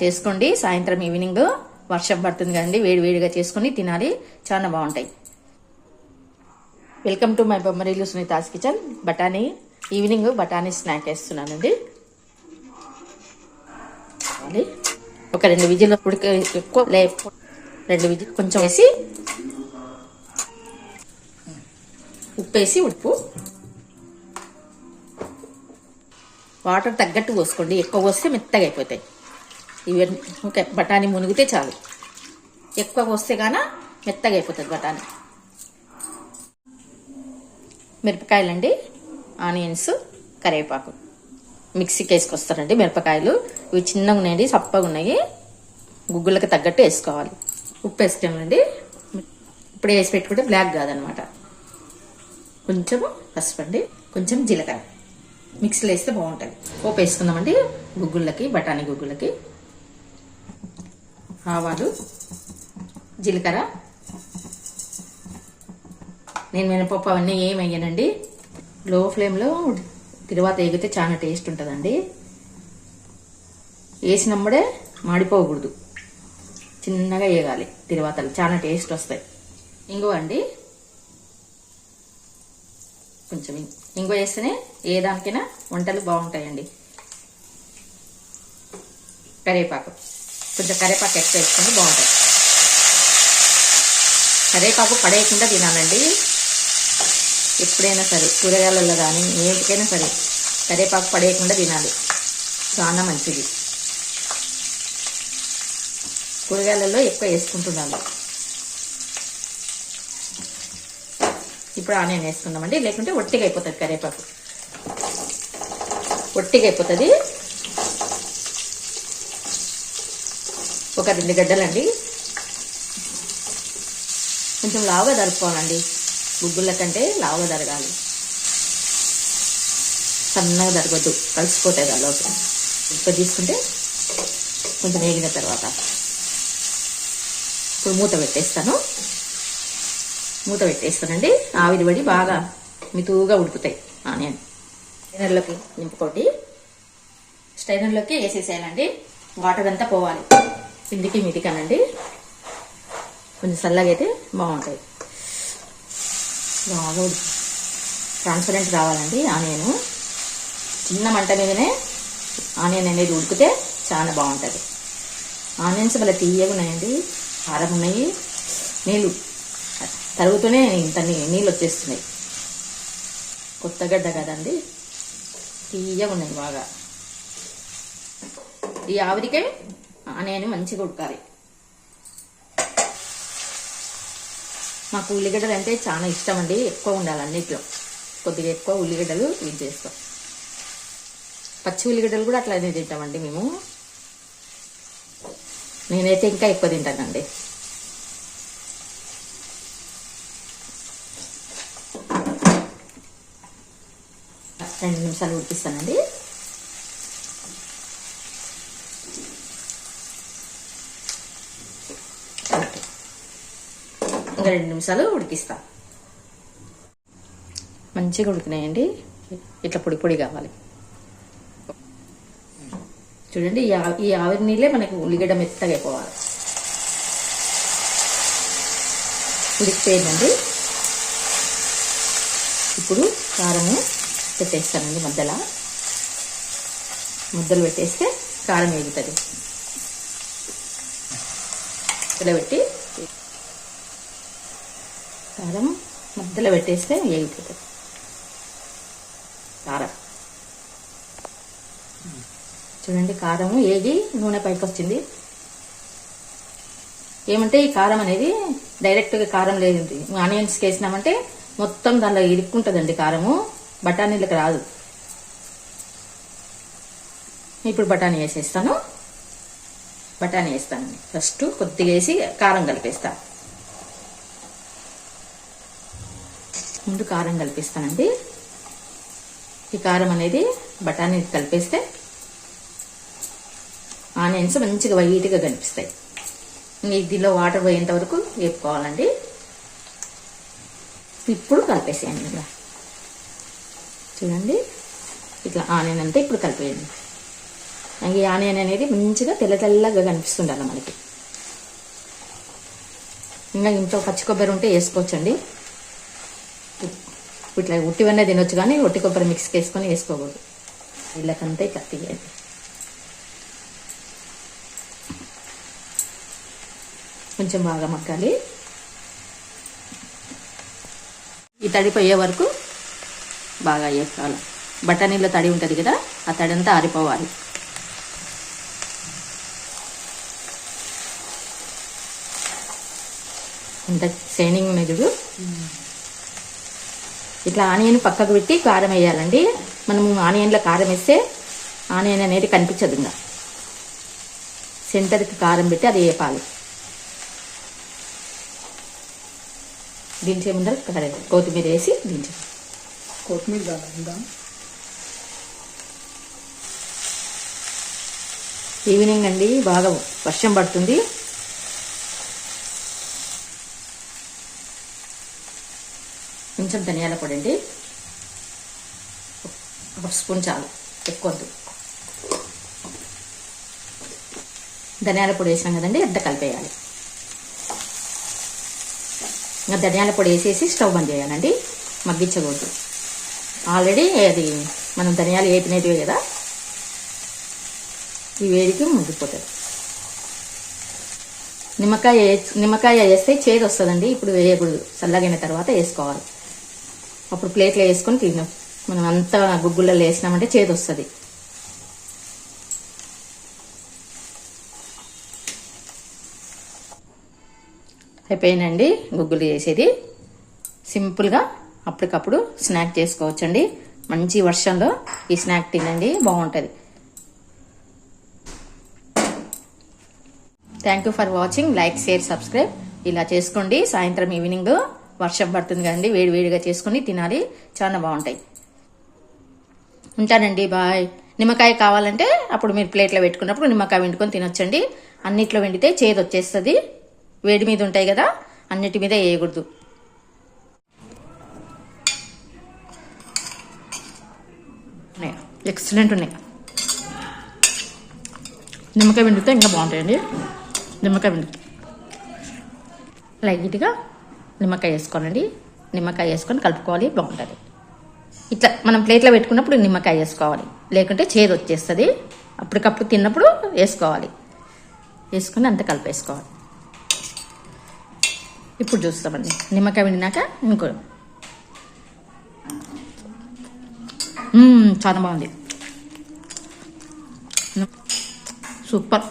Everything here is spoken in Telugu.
చేసుకోండి. సాయంత్రం ఈవినింగ్ వర్షం పడుతుంది కదండి, వేడి వేడిగా చేసుకుని తినాలి, చాలా బాగుంటాయి. వెల్కమ్ టు మై బొమ్మరీలు సునీతాస్ కిచెన్. బఠానీ ఈవినింగ్ బఠానీ స్నాక్ వేస్తున్నానండి. ఒక 2 విజిల్ ఉడిక, ఎక్కువ 2 విజిల్ కొంచెం వేసి ఉప్పు వేసి వాటర్ తగ్గట్టు పోసుకోండి. ఎక్కువ పోస్తే మెత్తగా అయిపోతాయి. ఇవన్నీ ఓకే, బఠానీ మునిగితే చాలు. ఎక్కువ పోస్తే గాన మెత్తగా అయిపోతుంది బఠానీ. మిరపకాయలండి, ఆనియన్స్, కరివేపాకు మిక్సీకి వేసుకొస్తానండి. మిరపకాయలు ఇవి చిన్నగా ఉన్నాయండి, సప్పగా ఉన్నాయి, గుగ్గులకి తగ్గట్టు వేసుకోవాలి. ఉప్పు వేసుకోండి. ఇప్పుడు వేసి పెట్టుకుంటే బ్లాక్ కాదనమాట. కొంచెము పసుపండి, కొంచెం జీలకర్ర మిక్సీలో వేస్తే బాగుంటుంది. పోపు వేసుకుందామండి గుగ్గులకి, బఠానీ గుగ్గులకి. ఆవాలు, జీలకర్ర, నేను మినపప్పు అవన్నీ ఏం వేయనండి. లో ఫ్లేమ్లో తిరువాత వేగితే చాలా టేస్ట్ ఉంటుందండి. వేసినప్పుడే మాడిపోకూడదు, చిన్నగా వేగాలి. తిరువాతలు చాలా టేస్ట్ వస్తాయి. ఇంగువ అండి, కొంచెం ఇంగువ వేస్తేనే ఏ దానికైనా వంటలు బాగుంటాయండి. కరివేపాకు, కొంచెం కరివేపాకు ఎక్కువ వేసుకుంటే బాగుంటుంది. కరివేపాకు పడేయకుండా తినాలండి. ఎప్పుడైనా సరే కూరగాయలలో కానీ ఏంటికైనా సరే కరివేపాకు పడేయకుండా తినాలి, చాలా మంచిది. కూరగాయలలో ఎక్కువ వేసుకుంటున్నాను. ఇప్పుడు ఆనియన్ వేసుకుందామండి, లేకుంటే ఒట్టిగా అయిపోతుంది. కరివేపాకు ఒట్టిగా అయిపోతుంది. ఒక 2 గడ్డలండి, కొంచెం లావుగా జరుపుకోవాలండి. గుగ్గుల కంటే లావుగా జరగాలి, సన్నగా జరగద్దు, కలిసిపోతాయి దానిలోకి. ఇప్పుడు తీసుకుంటే కొంచెం వేగిన తర్వాత ఇప్పుడు మూత పెట్టేస్తానండి. ఆవిరి పడి బాగా మితువుగా ఉడుకుతాయి ఆనియన్. స్టైనర్లోకి నింపుకోండి. స్టైనర్లోకి వేసేసేయాలండి. వాటర్ అంతా పోవాలి, పిండికి మిదికనండి. కొంచెం చల్లగా అయితే బాగుంటాయి. బాగా ట్రాన్స్పరెంట్ రావాలండి ఆనియన్. చిన్న మంట మీదనే ఆనియన్ అనేది ఉడికితే చాలా బాగుంటుంది. ఆనియన్స్ భలే తీయగా ఉన్నాయండి, కారం ఉన్నాయి, నీళ్ళు తరుగుతూనే ఇంత నీళ్ళు వచ్చేస్తున్నాయి. కొత్తగడ్డ కదండి, తీయగా ఉన్నాయి బాగా. ఈ ఆవిరికే ఆనియన్ మంచిగా ఉడకాలి. మాకు ఉల్లిగడ్డలు అంటే చాలా ఇష్టం అండి, ఎక్కువ ఉండాలి అన్నిట్లో. కొద్దిగా ఎక్కువ ఉల్లిగడ్డలు యూజ్ చేస్తాం. పచ్చి ఉల్లిగడ్డలు కూడా అట్లానే తింటామండి మేము. నేనైతే ఇంకా ఎక్కువ తింటానండి. ఒక 2 నిమిషాలు ఉడికిస్తానండి. ఇంకా 2 నిమిషాలు ఉడికిస్తా. మంచిగా ఉడికినాయండి, ఇట్లా పొడి పొడి కావాలి. చూడండి, ఈ ఆవిరి నీళ్ళే మనకు ఉల్లిగడ్డ మెత్తగా అయిపోవాలి. ఉడికిపోయిందండి. ఇప్పుడు కారము పెట్టేస్తానండి. ముద్దలు పెట్టేస్తే కారం వేగుతుంది. ఇలా పెట్టి కారం ముద్దలు పెట్టేస్తే వేగిపోతుంది కారం. చూడండి, కారము ఏగి నూనె పైకి వచ్చింది. ఏమంటే ఈ కారం అనేది డైరెక్ట్గా కారం లేదు, ఆనియన్స్కి వేసినామంటే మొత్తం దానిలో ఇరుక్కుంటుందండి కారము, బఠానీలకు రాదు. ఇప్పుడు బఠానీ వేసేస్తాను. ఫస్ట్ కొద్దిగా వేసి కారం కలిపేస్తా. ముందు కారం కలిపిస్తానండి. ఈ కారం అనేది బఠానీ కలిపేస్తే ఆనియన్స్ మంచిగా వైట్గా కనిపిస్తాయి. దీనిలో వాటర్ పోయేంత వరకు వేపుకోవాలండి. ఇప్పుడు కలిపేసేయండి. ఇలా చూడండి, ఇట్లా ఆనియన్ అంతా ఇప్పుడు కలిపేయండి. ఈ ఆనియన్ అనేది మంచిగా తెల్ల తెల్లగా కనిపిస్తుండాలి మనకి. ఇంకా ఇంట్లో పచ్చి కొబ్బరి ఉంటే వేసుకోవచ్చండి. ఇట్లా ఉట్టివన్నీ తినొచ్చు, కానీ ఒట్టి కొబ్బరి మిక్స్కి వేసుకొని వేసుకోకూడదు. వీళ్ళకంతా ఇట్లా తీయండి. కొంచెం బాగా మగ్గాలి. ఈ తడి పోయే వరకు బాగా వేసుకోవాలి. బఠానీలో తడి ఉంటుంది కదా, ఆ తడి అంతా ఆరిపోవాలి. ఇంత షైనింగ్ ఉన్నాయి చూడు. ఇట్లా ఆనియన్ పక్కకు పెట్టి కారం వేయాలండి. మనము ఆనియన్లో కారం వేస్తే ఆనియన్ అనేది కనిపించదు. ఇంకా సెంటర్కి కారం పెట్టి అది వేపాలి. దించే ముందర కొత్తిమీర వేసి దించే. కొత్తిమీర ఈవినింగ్ అండి, బాగా వర్షం పడుతుంది. కొంచెం ధనియాల పొడి అండి, 1 స్పూన్ చాలు, ఎక్కువద్దు. ధనియాల పొడి వేసినాం కదండి, అంతా కలిపేయాలి. ఇంకా ధనియాల పొడి వేసేసి స్టవ్ బంద్ చేయాలండి, మగ్గించకూడదు. ఆల్రెడీ అది మనం ధనియాలు వేపినవి కదా, ఈ వేడికి మగ్గిపోతుంది. నిమ్మకాయ వేస్తే చేదు వస్తుందండి. ఇప్పుడు వేయకూడదు, చల్లగైన తర్వాత వేసుకోవాలి. అప్పుడు ప్లేట్లో వేసుకొని తిన్నాం. మనం అంతా గుగ్గులలో వేసినామంటే చేదు వస్తుంది. అయిపోయినండి గుగ్గులు చేసేది. సింపుల్గా అప్పటికప్పుడు స్నాక్ చేసుకోవచ్చండి. మంచి వర్షంలో ఈ స్నాక్ తినండి, బాగుంటుంది. Thank you for watching. Like, share, subscribe ఇలా చేసుకోండి. సాయంత్రం ఈవినింగ్ వర్షం పడుతుంది కదండి, వేడివేడిగా చేసుకుని తినాలి, చాలా బాగుంటాయి. ఉంటానండి, బాయ్. నిమ్మకాయ కావాలంటే అప్పుడు మీరు ప్లేట్లో పెట్టుకున్నప్పుడు నిమ్మకాయ వండుకొని తినొచ్చండి. అన్నిట్లో వండితే చేదు వచ్చేస్తుంది. వేడి మీద ఉంటాయి కదా, అన్నిటి మీద వేయకూడదు. ఎక్సలెంట్ ఉన్నాయి. నిమ్మకాయ వండితే ఇంకా బాగుంటాయండి. నిమ్మకాయ వండి లైట్గా నిమ్మకాయ వేసుకోనండి. నిమ్మకాయ వేసుకొని కలుపుకోవాలి, బాగుంటుంది. ఇట్లా మనం ప్లేట్లో పెట్టుకున్నప్పుడు నిమ్మకాయ వేసుకోవాలి, లేకుంటే చేదు వచ్చేస్తుంది. అప్పటికప్పుడు తిన్నప్పుడు వేసుకోవాలి, వేసుకొని అంతా కలిపేసుకోవాలి. ఇప్పుడు చూస్తామండి నిమ్మకాయ వండినాక ఇంకో. చాలా బాగుంది, సూపర్.